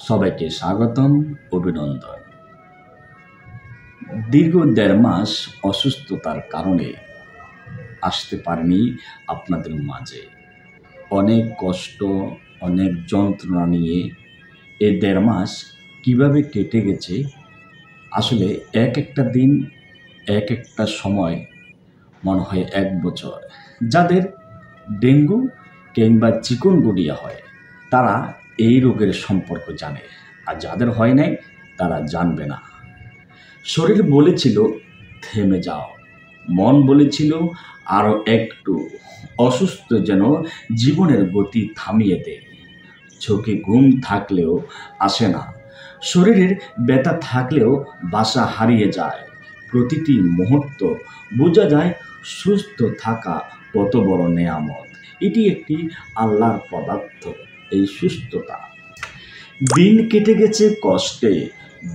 সবাইকে স্বাগতম, অভিনন্দন। দীর্ঘ ১.৫ মাস অসুস্থতার কারণে আসতে পারিনি আপনাদের মাঝে। অনেক কষ্ট, অনেক যন্ত্রণা নিয়ে এই ১.৫ মাস কীভাবে কেটে গেছে, আসলে এক একটা দিন এক একটা সময় মনে হয় ১ বছর। যাদের ডেঙ্গু কিংবা চিকুনগুনিয়া হয় তারা এই রোগের সম্পর্ক জানে, আর যাদের হয় নাই তারা জানবে না। শরীর বলেছিল থেমে যাও, মন বলেছিল আরও একটু, অসুস্থ যেন জীবনের গতি থামিয়ে দেয়। চোখে ঘুম থাকলেও আসে না, শরীরের ব্যথা থাকলেও বাসা হারিয়ে যায়। প্রতিটি মুহূর্ত বোঝা যায় সুস্থ থাকা কত বড় নেয়ামত। এটি একটি আল্লাহর পদার্থ। এই সুস্থতা দিন কেটে গেছে কষ্টে,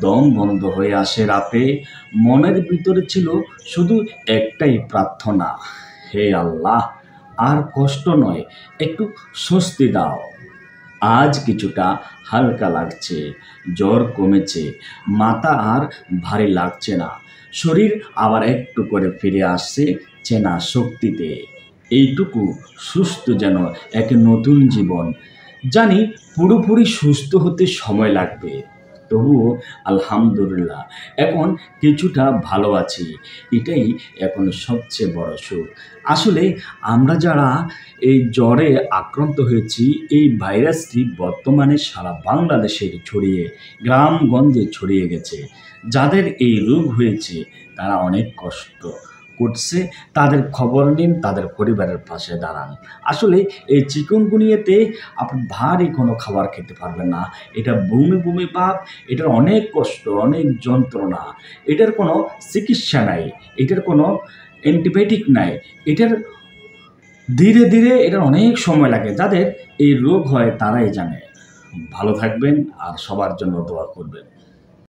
দম বন্ধ হয়ে আসে রাতে। মনের ভিতরে ছিল শুধু একটাই প্রার্থনা, হে আল্লাহ, আর কষ্ট নয়, একটু স্বস্তি দাও। আজ কিছুটা হালকা লাগছে, জ্বর কমেছে, মাথা আর ভারী লাগছে না। শরীর আবার একটু করে ফিরে আসছে চেনা শক্তিতে। এইটুকু সুস্থ যেন এক নতুন জীবন। জানি পুরোপুরি সুস্থ হতে সময় লাগবে, তবুও আলহামদুলিল্লাহ এখন কিছুটা ভালো আছি। এটাই এখন সবচেয়ে বড় সুখ। আসলে আমরা যারা এই জ্বরে আক্রান্ত হয়েছি, এই ভাইরাসটি বর্তমানে সারা বাংলাদেশের ছড়িয়ে, গ্রামগঞ্জে ছড়িয়ে গেছে। যাদের এই রোগ হয়েছে তারা অনেক কষ্ট করছে, তাদের খবর নিন, তাদের পরিবারের পাশে দাঁড়ান। আসলে এই চিকুনগুনিয়াতে আপনি ভারী কোনো খাবার খেতে পারবেন না। এটা বমি বমি ভাব, এটার অনেক কষ্ট, অনেক যন্ত্রণা। এটার কোনো চিকিৎসা নাই, এটার কোনো অ্যান্টিবায়োটিক নাই। এটার ধীরে ধীরে এটার অনেক সময় লাগে। যাদের এই রোগ হয় তারাই জানে। ভালো থাকবেন আর সবার জন্য দোয়া করবেন।